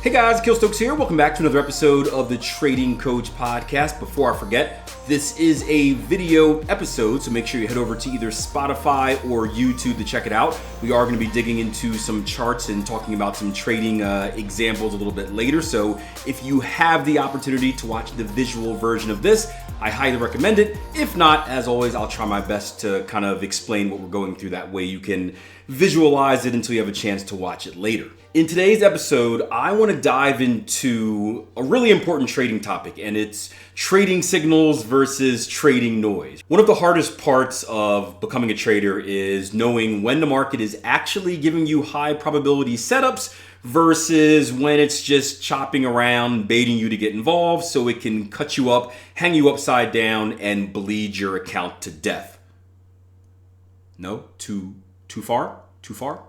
Hey guys, AKIL'S here. Welcome back to another episode of the Trading Coach Podcast. Before I forget, this is a video episode, so make sure you head over to either Spotify or YouTube to check it out. We are going to be digging into some charts and talking about some trading examples a little bit later. So if you have the opportunity to watch the visual version of this, I highly recommend it. If not, as always, I'll try my best to kind of explain what we're going through. That way you can visualize it until you have a chance to watch it later. In today's episode, I want to dive into a really important trading topic, and it's trading signals versus trading noise. One of the hardest parts of becoming a trader is knowing when the market is actually giving you high probability setups versus when it's just chopping around, baiting you to get involved so it can cut you up, hang you upside down, and bleed your account to death. No? Too far? Too far?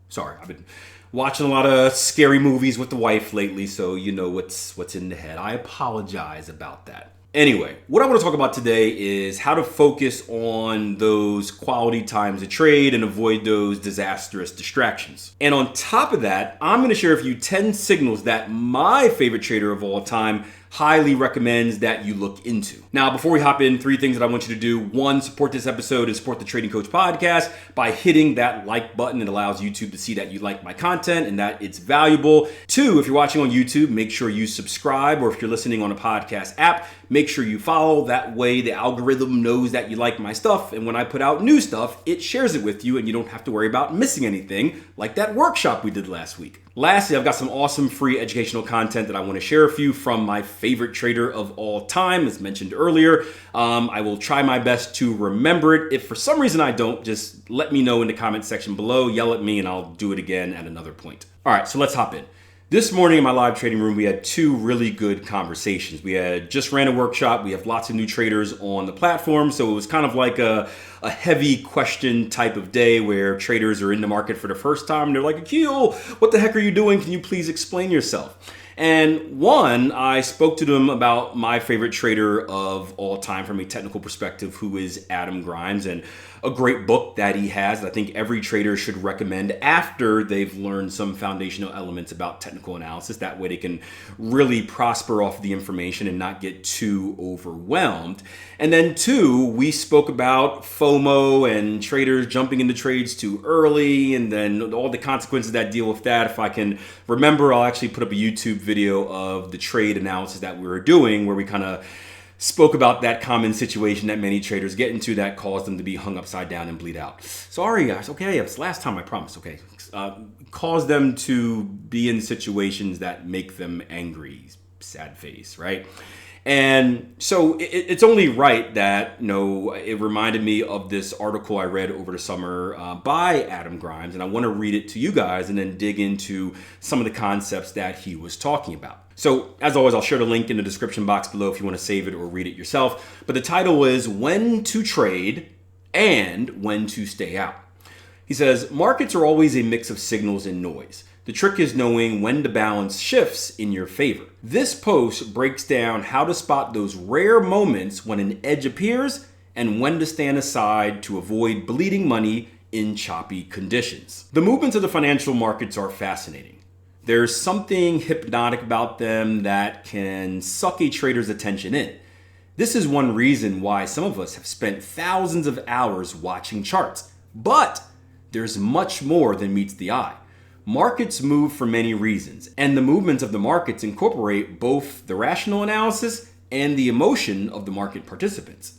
Sorry, I've been watching a lot of scary movies with the wife lately, so you know what's in the head. I apologize about that. Anyway, what I want to talk about today is how to focus on those quality times to trade and avoid those disastrous distractions. And on top of that, I'm going to share with you 10 signals that my favorite trader of all time highly recommends that you look into. Now, before we hop in, 3 things that I want you to do. 1, support this episode and support the Trading Coach Podcast by hitting that like button. It allows YouTube to see that you like my content and that it's valuable. 2, if you're watching on YouTube, make sure you subscribe, or if you're listening on a podcast app, make sure you follow. That way the algorithm knows that you like my stuff, and when I put out new stuff, it shares it with you and you don't have to worry about missing anything, like that workshop we did last week. Lastly, I've got some awesome free educational content that I want to share with you from my favorite trader of all time, as mentioned earlier. I will try my best to remember it. If for some reason I don't, just let me know in the comment section below, yell at me, and I'll do it again at another point. All right, so let's hop in. This morning in my live trading room, we had 2 really good conversations. We had just ran a workshop. We have lots of new traders on the platform. So it was kind of like a heavy question type of day where traders are in the market for the first time. And they're like, Akil, what the heck are you doing? Can you please explain yourself? And one, I spoke to them about my favorite trader of all time from a technical perspective, who is Adam Grimes, and a great book that he has that I think every trader should recommend after they've learned some foundational elements about technical analysis. That way they can really prosper off the information and not get too overwhelmed. And then 2, we spoke about FOMO and traders jumping into trades too early, and then all the consequences that deal with that. If I can remember, I'll actually put up a YouTube video of the trade analysis that we were doing, where we kind of spoke about that common situation that many traders get into that caused them to be hung upside down and bleed out. Sorry guys, okay, it's last time, I promise, okay. Cause them to be in situations that make them angry, sad face, right? And so it's only right that, it reminded me of this article I read over the summer by Adam Grimes, and I want to read it to you guys and then dig into some of the concepts that he was talking about. So as always, I'll share the link in the description box below if you want to save it or read it yourself. But the title is When to Trade and When to Stay Out. He says, markets are always a mix of signals and noise. The trick is knowing when the balance shifts in your favor. This post breaks down how to spot those rare moments when an edge appears and when to stand aside to avoid bleeding money in choppy conditions. The movements of the financial markets are fascinating. There's something hypnotic about them that can suck a trader's attention in. This is one reason why some of us have spent thousands of hours watching charts. But there's much more than meets the eye. Markets move for many reasons, and the movements of the markets incorporate both the rational analysis and the emotion of the market participants.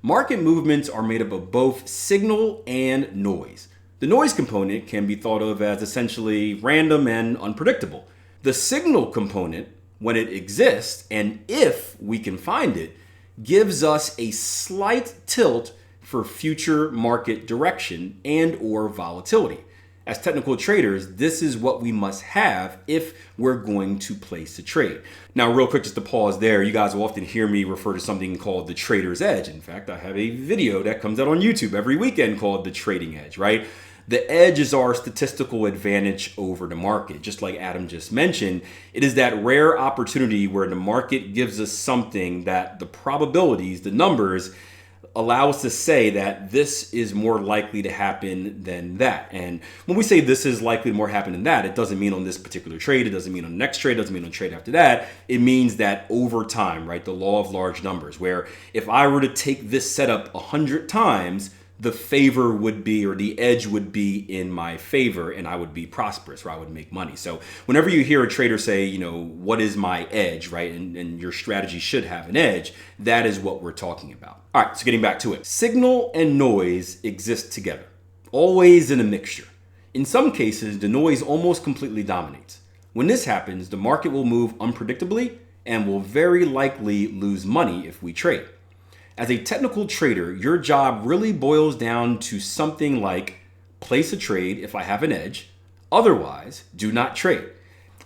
Market movements are made up of both signal and noise. The noise component can be thought of as essentially random and unpredictable. The signal component, when it exists and if we can find it, gives us a slight tilt for future market direction and or volatility. As technical traders, this is what we must have if we're going to place a trade. Now, real quick, just to pause there, you guys will often hear me refer to something called the trader's edge. In fact, I have a video that comes out on YouTube every weekend called the trading edge, right? The edge is our statistical advantage over the market. Just like Adam just mentioned, it is that rare opportunity where the market gives us something that the probabilities, the numbers, allow us to say that this is more likely to happen than that. And when we say this is likely to more happen than that, it doesn't mean on this particular trade, it doesn't mean on the next trade, it doesn't mean on the trade after that. It means that over time, right, the law of large numbers, where if I were to take this setup 100 times, the favor would be, or the edge would be in my favor, and I would be prosperous, or I would make money. So whenever you hear a trader say, what is my edge, right? And your strategy should have an edge, that is what we're talking about. All right, so getting back to it. Signal and noise exist together, always in a mixture. In some cases, the noise almost completely dominates. When this happens, the market will move unpredictably and will very likely lose money if we trade. As a technical trader, your job really boils down to something like place a trade if I have an edge, otherwise do not trade.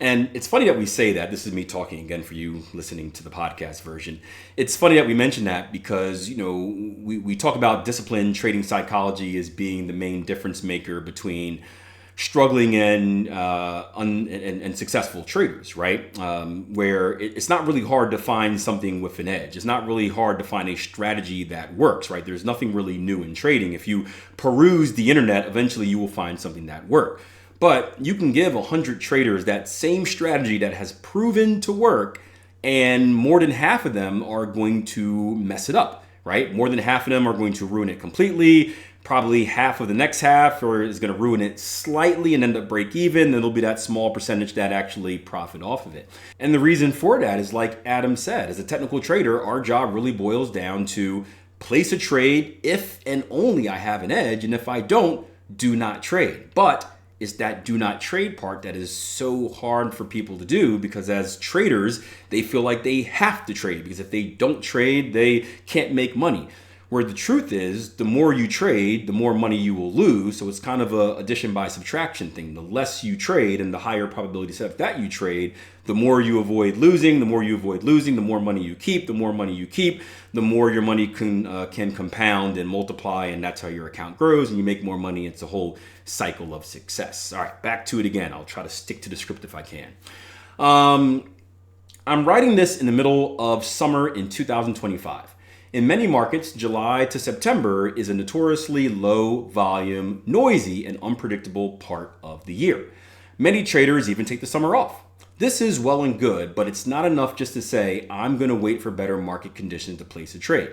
And it's funny that we say that. This is me talking again for you listening to the podcast version. It's funny that we mention that because, we talk about disciplined trading psychology as being the main difference maker between struggling and successful traders, right? Where it's not really hard to find something with an edge. It's not really hard to find a strategy that works, right? There's nothing really new in trading. If you peruse the internet, eventually you will find something that works. But you can give 100 traders that same strategy that has proven to work, and more than half of them are going to mess it up, right? More than half of them are going to ruin it completely. Probably half of the next half is going to ruin it slightly and end up break even. Then there'll be that small percentage that actually profit off of it. And the reason for that is, like Adam said, as a technical trader, our job really boils down to place a trade if and only I have an edge. And if I don't, do not trade. But it's that do not trade part that is so hard for people to do, because as traders, they feel like they have to trade, because if they don't trade, they can't make money. Where the truth is, the more you trade, the more money you will lose. So it's kind of a addition by subtraction thing. The less you trade and the higher probability set that you trade, the more you avoid losing. The more you avoid losing, the more money you keep. The more money you keep, the more your money can compound and multiply, and that's how your account grows and you make more money. It's a whole cycle of success. All right, back to it again. I'll try to stick to the script if I can. I'm writing this in the middle of summer in 2025. In many markets, July to September is a notoriously low volume, noisy, and unpredictable part of the year. Many traders even take the summer off. This is well and good, but it's not enough just to say, I'm going to wait for better market conditions to place a trade.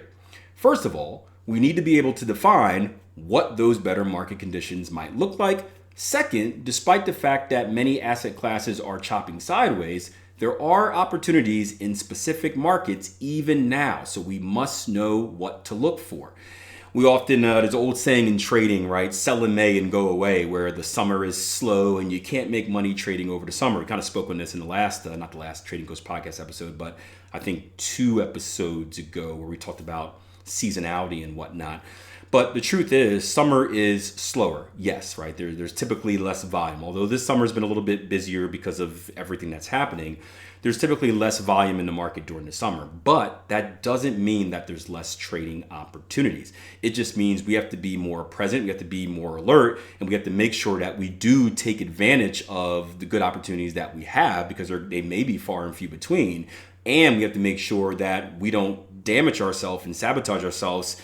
First of all, we need to be able to define what those better market conditions might look like. Second, despite the fact that many asset classes are chopping sideways, there are opportunities in specific markets even now, so we must know what to look for. We often, there's an old saying in trading, right? Sell in May and go away, where the summer is slow and you can't make money trading over the summer. We kind of spoke on this in the last, not the last Trading Coach podcast episode, but I think 2 episodes ago, where we talked about seasonality and whatnot. But the truth is, summer is slower. Yes, right? There's typically less volume. Although this summer's been a little bit busier because of everything that's happening, there's typically less volume in the market during the summer. But that doesn't mean that there's less trading opportunities. It just means we have to be more present, we have to be more alert, and we have to make sure that we do take advantage of the good opportunities that we have, because they may be far and few between. And we have to make sure that we don't damage ourselves and sabotage ourselves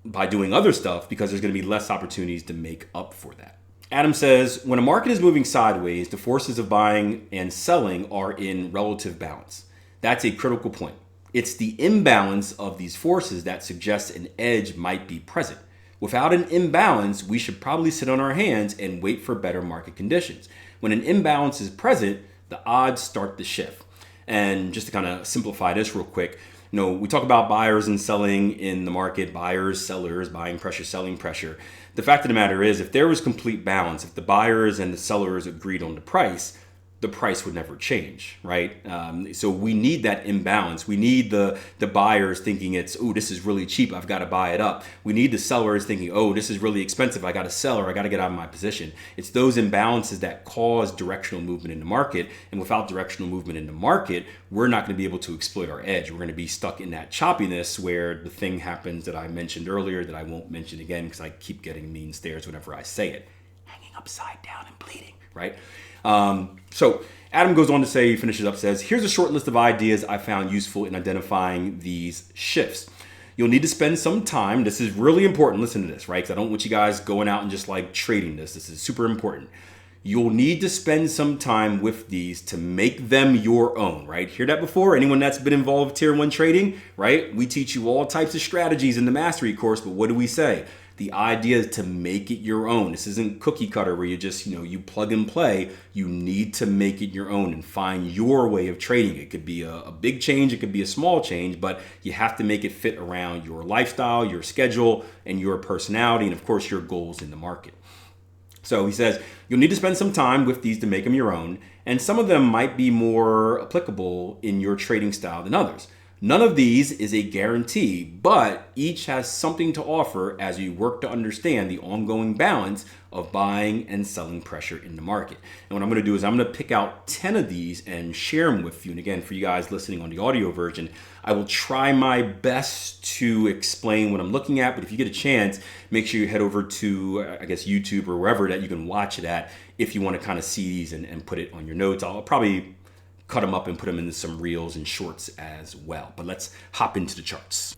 by doing other stuff, because there's going to be less opportunities to make up for that. Adam says, when a market is moving sideways, the forces of buying and selling are in relative balance. That's a critical point. It's the imbalance of these forces that suggests an edge might be present. Without an imbalance, we should probably sit on our hands and wait for better market conditions. When an imbalance is present, the odds start to shift. And just to kind of simplify this real quick, we talk about buyers and selling in the market, buyers, sellers, buying pressure, selling pressure. The fact of the matter is, if there was complete balance, if the buyers and the sellers agreed on the price would never change, right? So we need that imbalance. We need the buyers thinking this is really cheap, I've got to buy it up. We need the sellers thinking, this is really expensive, I got to sell, or I got to get out of my position. It's those imbalances that cause directional movement in the market. And without directional movement in the market, we're not going to be able to exploit our edge. We're going to be stuck in that choppiness where the thing happens that I mentioned earlier that I won't mention again because I keep getting mean stares whenever I say it. Hanging upside down and bleeding, right? So Adam goes on to say, he finishes up, says, here's a short list of ideas I found useful in identifying these shifts. you'll need to spend some time. This is really important. Listen to this, right? Because I don't want you guys going out and just like trading this. This is super important. You'll need to spend some time with these to make them your own, right? Hear that before? Anyone that's been involved with tier 1 trading, right? We teach you all types of strategies in the mastery course, but what do we say? The idea is to make it your own. This isn't cookie cutter where you just, you plug and play. You need to make it your own and find your way of trading. It could be a big change, it could be a small change, but you have to make it fit around your lifestyle, your schedule, and your personality, and of course your goals in the market. So he says, you'll need to spend some time with these to make them your own, and some of them might be more applicable in your trading style than others. None of these is a guarantee, but each has something to offer as you work to understand the ongoing balance of buying and selling pressure in the market. And what I'm going to do is I'm going to pick out 10 of these and share them with you. And again, for you guys listening on the audio version, I will try my best to explain what I'm looking at, but if you get a chance, make sure you head over to, I guess, YouTube or wherever that you can watch it at if you want to kind of see these and put it on your notes. I'll probably cut them up and put them into some reels and shorts as well. But let's hop into the charts.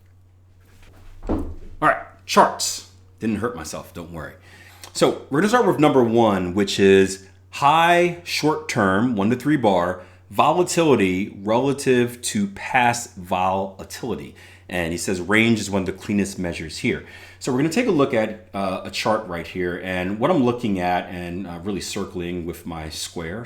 All right, charts. Didn't hurt myself, don't worry. So we're gonna start with number 1, which is high short-term, 1 to 3 bar, volatility relative to past volatility. And he says range is one of the cleanest measures here. So we're going to take a look at a chart right here. And what I'm looking at and really circling with my squaring,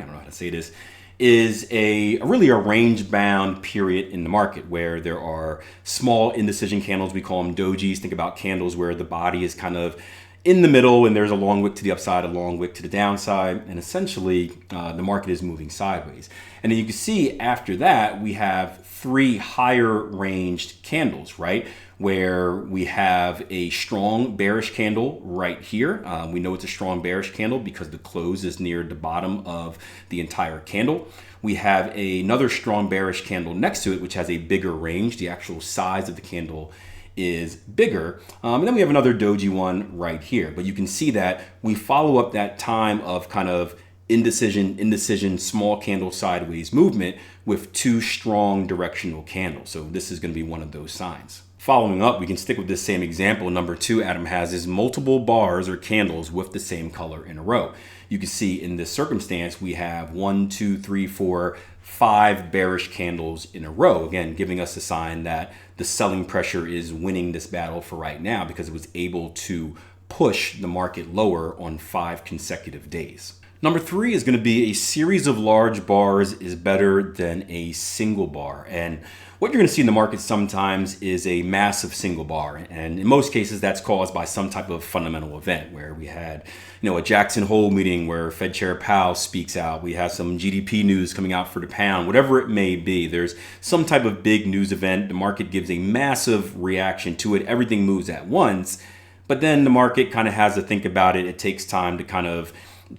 I don't know how to say this, is really a range bound period in the market where there are small indecision candles. We call them dojis. Think about candles where the body is kind of in the middle and there's a long wick to the upside, a long wick to the downside, and essentially the market is moving sideways. And then you can see after that we have 3 higher ranged candles, right? Where we have a strong bearish candle right here. We know it's a strong bearish candle because the close is near the bottom of the entire candle. We have another strong bearish candle next to it, which has a bigger range. The actual size of the candle is bigger. And then we have another doji one right here. But you can see that we follow up that time of kind of indecision, small candle sideways movement with 2 strong directional candles. So this is going to be one of those signs. Following up, we can stick with this same example. Number 2 Adam has is multiple bars or candles with the same color in a row. You can see in this circumstance, we have 1, 2, 3, 4, 5 bearish candles in a row. Again, giving us a sign that the selling pressure is winning this battle for right now because it was able to push the market lower on 5 consecutive days. Number 3 is going to be a series of large bars is better than a single bar. And what you're going to see in the market sometimes is a massive single bar. And in most cases, that's caused by some type of fundamental event where we had, a Jackson Hole meeting where Fed Chair Powell speaks out. We have some GDP news coming out for the pound, whatever it may be. There's some type of big news event. The market gives a massive reaction to it. Everything moves at once. But then the market kind of has to think about it. It takes time to kind of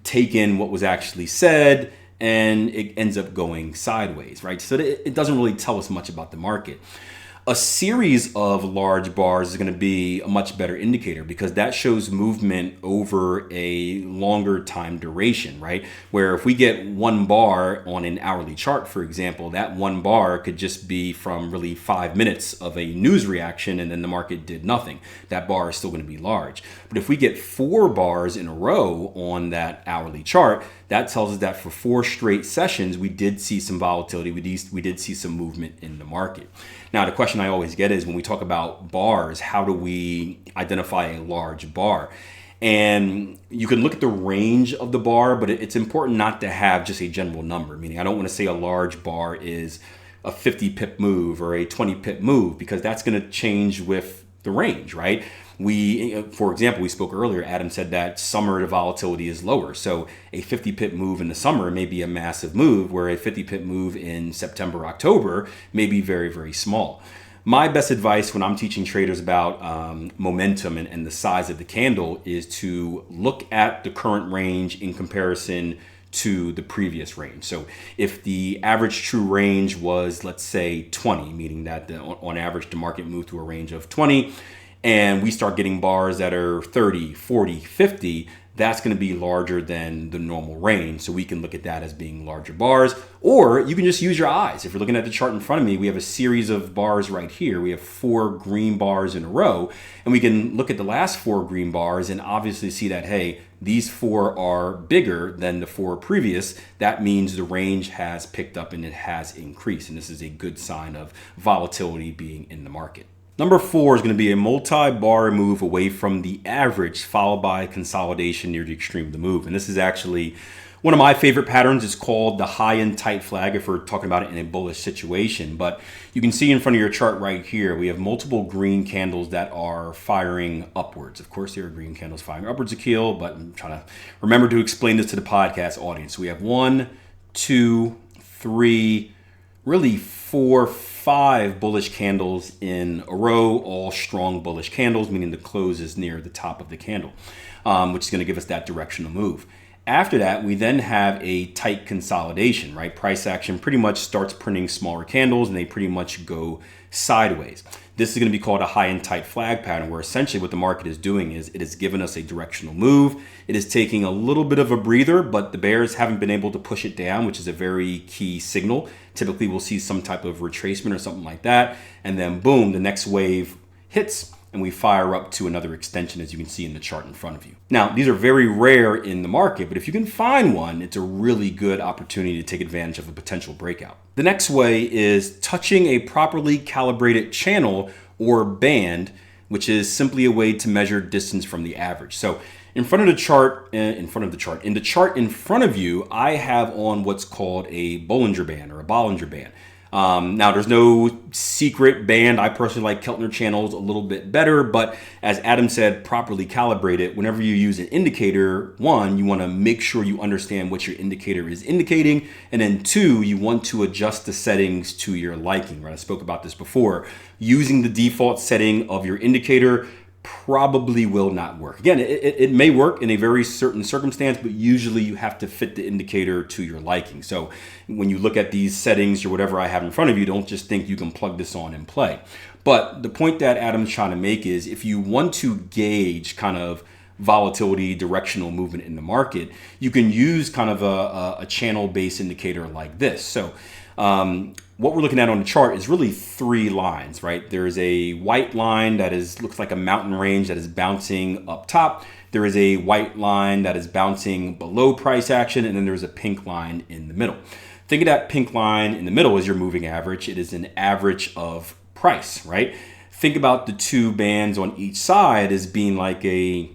take in what was actually said, and it ends up going sideways, right? So it doesn't really tell us much about the market. A series of large bars is going to be a much better indicator because that shows movement over a longer time duration, right? Where if we get 1 bar on an hourly chart, for example, that 1 bar could just be from really 5 minutes of a news reaction and then the market did nothing. That bar is still going to be large. But if we get 4 bars in a row on that hourly chart, that tells us that for 4 straight sessions, we did see some volatility. We did see some movement in the market. Now, the question I always get is when we talk about bars, how do we identify a large bar? And you can look at the range of the bar, but it's important not to have just a general number. Meaning, I don't want to say a large bar is a 50 pip move or a 20 pip move because that's going to change with the range, right? For example, we spoke earlier, Adam said that summer the volatility is lower. So a 50 pip move in the summer may be a massive move, where a 50 pip move in September, October may be very, very small. My best advice when I'm teaching traders about momentum and the size of the candle is to look at the current range in comparison to the previous range. So if the average true range was, let's say, 20, meaning that on average the market moved to a range of 20, and we start getting bars that are 30, 40, 50, that's going to be larger than the normal range. So we can look at that as being larger bars, or you can just use your eyes. If you're looking at the chart in front of me, we have a series of bars right here. We have 4 green bars in a row, and we can look at the last 4 green bars and obviously see that, hey, these 4 are bigger than the 4 previous. That means the range has picked up and it has increased. And this is a good sign of volatility being in the market. Number 4 is going to be a multi-bar move away from the average, followed by consolidation near the extreme of the move. And this is actually one of my favorite patterns. It's called the high and tight flag if we're talking about it in a bullish situation. But you can see in front of your chart right here, we have multiple green candles that are firing upwards. Of course, there are green candles firing upwards, Akil, but I'm trying to remember to explain this to the podcast audience. So we have 1, 2, 3, really 4, 5 bullish candles in a row, all strong bullish candles, meaning the close is near the top of the candle, which is going to give us that directional move. After that, we then have a tight consolidation, right? Price action pretty much starts printing smaller candles and they pretty much go sideways. This is going to be called a high and tight flag pattern, where essentially what the market is doing is it has given us a directional move. It is taking a little bit of a breather, but the bears haven't been able to push it down, which is a very key signal. Typically, we'll see some type of retracement or something like that. And then boom, the next wave hits and we fire up to another extension, as you can see in the chart in front of you. Now, these are very rare in the market, but if you can find one, it's a really good opportunity to take advantage of a potential breakout. The next way is touching a properly calibrated channel or band, which is simply a way to measure distance from the average. So in the chart in front of you, I have on what's called a Bollinger Band or a Bollinger Band. Now, there's no secret band. I personally like Keltner channels a little bit better, but as Adam said, properly calibrated. Whenever you use an indicator, 1, you want to make sure you understand what your indicator is indicating, and then 2, you want to adjust the settings to your liking, right? I spoke about this before. Using the default setting of your indicator probably will not work. Again, it may work in a very certain circumstance, but usually you have to fit the indicator to your liking. So when you look at these settings or whatever I have in front of you, don't just think you can plug this on and play. But the point that Adam's trying to make is if you want to gauge kind of volatility, directional movement in the market, you can use kind of a channel-based indicator like this. So what we're looking at on the chart is really 3 lines, right? There's a white line that looks like a mountain range that is bouncing up top. There is a white line that is bouncing below price action, and then there's a pink line in the middle. Think of that pink line in the middle as your moving average. It is an average of price, right? Think about the 2 bands on each side as being like a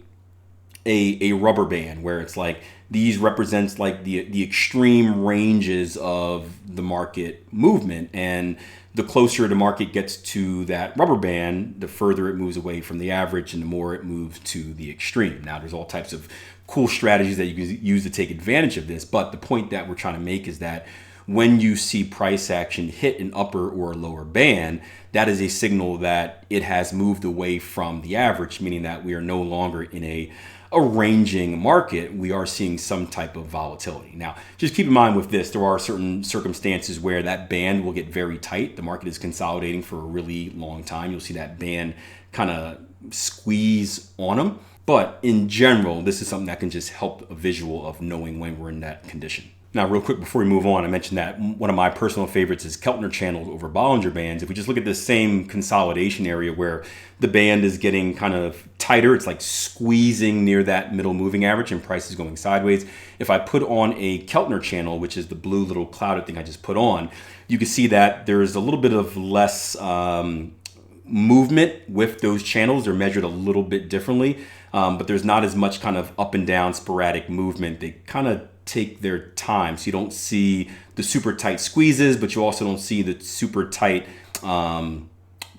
rubber band, where it's like these represents like the extreme ranges of the market movement, and the closer the market gets to that rubber band, the further it moves away from the average and the more it moves to the extreme. Now, there's all types of cool strategies that you can use to take advantage of this, but the point that we're trying to make is that when you see price action hit an upper or a lower band, that is a signal that it has moved away from the average, meaning that we are no longer in a ranging market. We are seeing some type of volatility. Now, just keep in mind with this, there are certain circumstances where that band will get very tight. The market is consolidating for a really long time. You'll see that band kind of squeeze on them. But in general, this is something that can just help a visual of knowing when we're in that condition. Now, real quick before we move on, I mentioned that one of my personal favorites is Keltner channels over Bollinger Bands. If we just look at this same consolidation area where the band is getting kind of tighter, it's like squeezing near that middle moving average and price is going sideways. If I put on a Keltner channel, which is the blue little clouded thing I just put on, you can see that there's a little bit of less movement with those channels. They're measured a little bit differently, but there's not as much kind of up and down sporadic movement. They kind of take their time. So you don't see the super tight squeezes, but you also don't see the super tight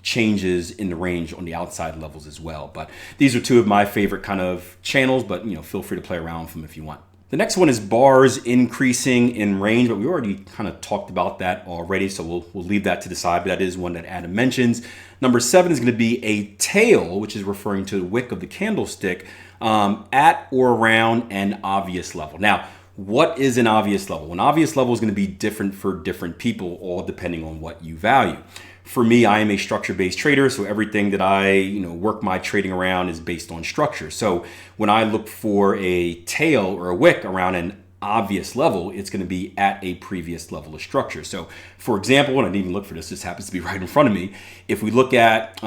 changes in the range on the outside levels as well. But these are 2 of my favorite kind of channels, but feel free to play around with them if you want. The next one is bars increasing in range, but we already kind of talked about that already, so we'll leave that to the side, but that is one that Adam mentions. Number 7 is going to be a tail, which is referring to the wick of the candlestick at or around an obvious level. Now, What is an obvious level? An obvious level is going to be different for different people, all depending on what you value. For me, I am a structure-based trader, so everything that I work my trading around is based on structure. So when I look for a tail or a wick around an obvious level, it's going to be at a previous level of structure. So for example, and I didn't even look for this happens to be right in front of me. If we look at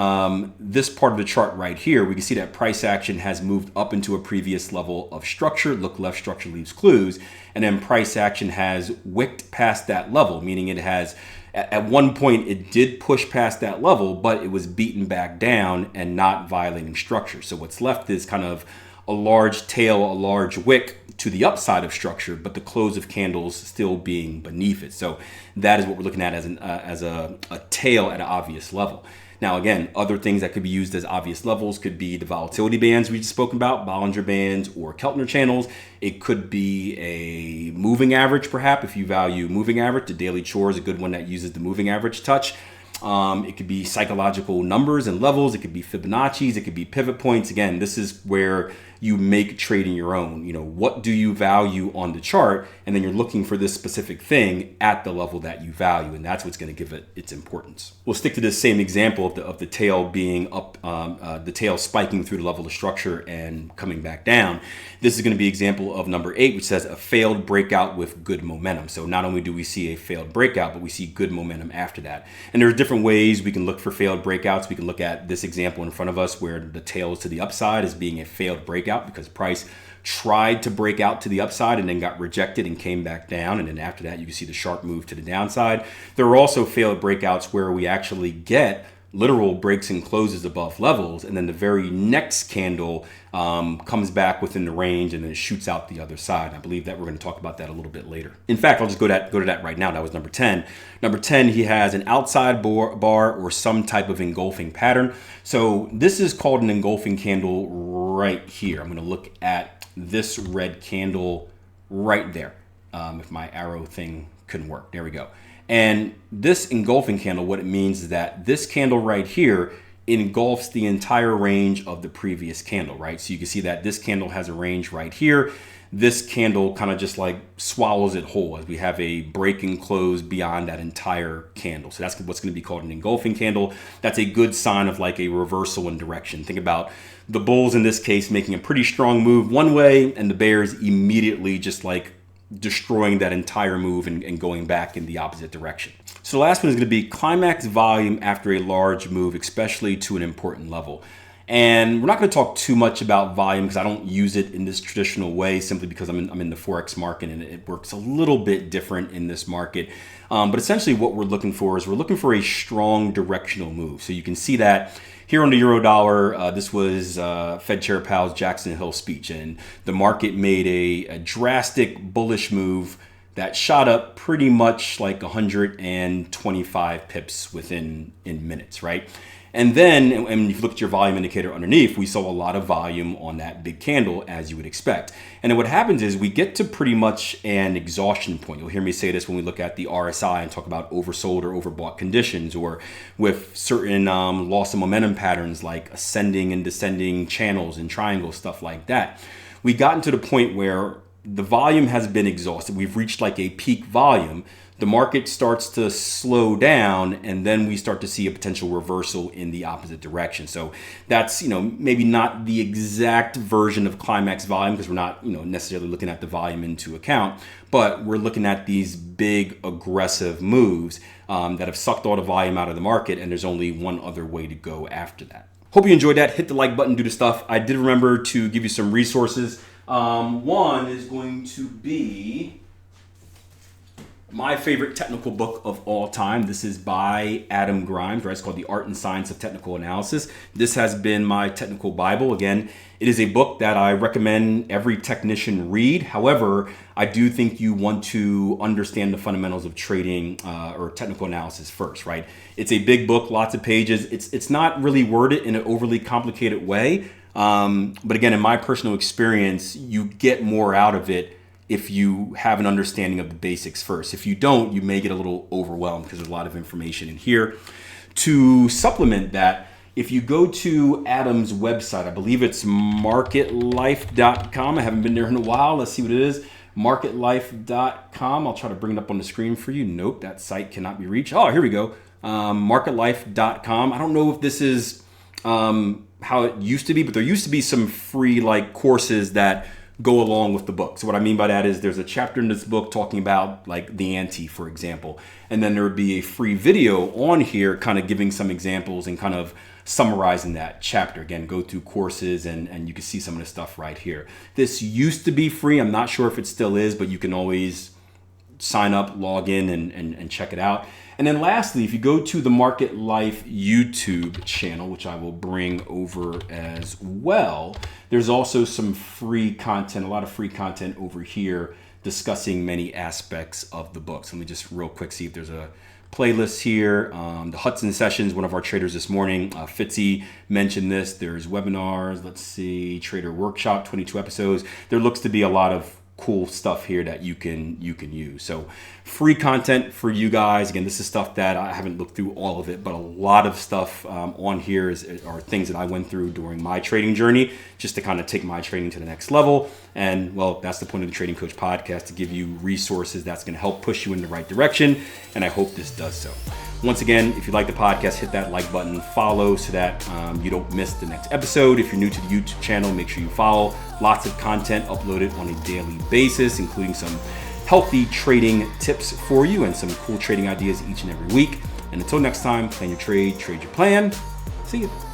this part of the chart right here, we can see that price action has moved up into a previous level of structure. Look left, structure leaves clues. And then price action has wicked past that level, meaning it has, at one point it did push past that level, but it was beaten back down and not violating structure. So what's left is kind of a large tail, a large wick to the upside of structure, but the close of candles still being beneath it. So that is what we're looking at as a tail at an obvious level. Now, again, other things that could be used as obvious levels could be the volatility bands we just spoken about, Bollinger Bands or Keltner channels. It could be a moving average, perhaps, if you value moving average. The daily chore is a good one that uses the moving average touch. It could be psychological numbers and levels. It could be Fibonacci's. It could be pivot points. Again, this is where you make trading your own. What do you value on the chart? And then you're looking for this specific thing at the level that you value. And that's what's going to give it its importance. We'll stick to this same example of the tail being up, the tail spiking through the level of structure and coming back down. This is going to be example of number 8, which says a failed breakout with good momentum. So not only do we see a failed breakout, but we see good momentum after that. And there are different ways we can look for failed breakouts. We can look at this example in front of us where the tail is to the upside as being a failed breakout because price tried to break out to the upside and then got rejected and came back down. And then after that, you can see the sharp move to the downside. There are also failed breakouts where we actually get literal breaks and closes above levels, and then the very next candle comes back within the range and then shoots out the other side. I believe that we're going to talk about that a little bit later. In fact, I'll just go to that right now. That was number 10. Number 10, he has an outside bar or some type of engulfing pattern. So this is called an engulfing candle right here. I'm going to look at this red candle right there. If my arrow thing couldn't work, there we go. And this engulfing candle, what it means is that this candle right here engulfs the entire range of the previous candle, right? So you can see that this candle has a range right here. This candle kind of just like swallows it whole as we have a break and close beyond that entire candle. So that's what's going to be called an engulfing candle. That's a good sign of like a reversal in direction. Think about the bulls in this case making a pretty strong move one way and the bears immediately just like destroying that entire move and going back in the opposite direction. So the last one is going to be climax volume after a large move, especially to an important level. And we're not going to talk too much about volume because I don't use it in this traditional way simply because I'm in the Forex market and it works a little bit different in this market. But essentially what we're looking for is we're looking for a strong directional move. So you can see that here on the euro dollar, this was Fed Chair Powell's Jackson Hole speech, and the market made a drastic bullish move that shot up pretty much like 125 pips in minutes, right? And then, and if you look at your volume indicator underneath, we saw a lot of volume on that big candle, as you would expect. And then what happens is we get to pretty much an exhaustion point. You'll hear me say this when we look at the RSI and talk about oversold or overbought conditions, or with certain loss of momentum patterns like ascending and descending channels and triangles, stuff like that. We gotten to the point where the volume has been exhausted. We've reached like a peak volume. The market starts to slow down, and then we start to see a potential reversal in the opposite direction. So that's, maybe not the exact version of climax volume because we're not, necessarily looking at the volume into account, but we're looking at these big aggressive moves that have sucked all the volume out of the market, and there's only one other way to go after that. Hope you enjoyed that. Hit the like button, do the stuff. I did remember to give you some resources. One is going to be my favorite technical book of all time. This is by Adam Grimes, right? It's called The Art and Science of Technical Analysis. This has been my technical Bible. Again, it is a book that I recommend every technician read. However, I do think you want to understand the fundamentals of trading or technical analysis first, right? It's a big book, lots of pages. It's not really worded in an overly complicated way. But again, in my personal experience, you get more out of it if you have an understanding of the basics first. If you don't, you may get a little overwhelmed because there's a lot of information in here. To supplement that, if you go to Adam's website, I believe it's marketlife.com. I haven't been there in a while. Let's see what it is. marketlife.com. I'll try to bring it up on the screen for you. Nope, that site cannot be reached. Oh, here we go. Marketlife.com. I don't know if this is how it used to be, but there used to be some free like courses that go along with the book. So what I mean by that is there's a chapter in this book talking about like the ante, for example, and then there would be a free video on here kind of giving some examples and kind of summarizing that chapter. Again, go through courses and you can see some of the stuff right here. This used to be free. I'm not sure if it still is, but you can always sign up, log in and check it out. And then lastly, if you go to the Market Life YouTube channel, which I will bring over as well, there's also some free content, a lot of free content over here discussing many aspects of the book. So let me just real quick see if there's a playlist here. The Hudson Sessions, one of our traders this morning, Fitzy mentioned this. There's webinars, let's see, Trader Workshop, 22 episodes. There looks to be a lot of cool stuff here that you can use. So free content for you guys. Again, this is stuff that I haven't looked through all of it, but a lot of stuff on here are things that I went through during my trading journey just to kind of take my trading to the next level. And well, that's the point of the Trading Coach podcast, to give you resources that's going to help push you in the right direction. And I hope this does so. Once again, if you like the podcast, hit that like button, follow so that you don't miss the next episode. If you're new to the YouTube channel, make sure you follow. Lots of content uploaded on a daily basis, including some healthy trading tips for you and some cool trading ideas each and every week. And until next time, plan your trade, trade your plan. See you.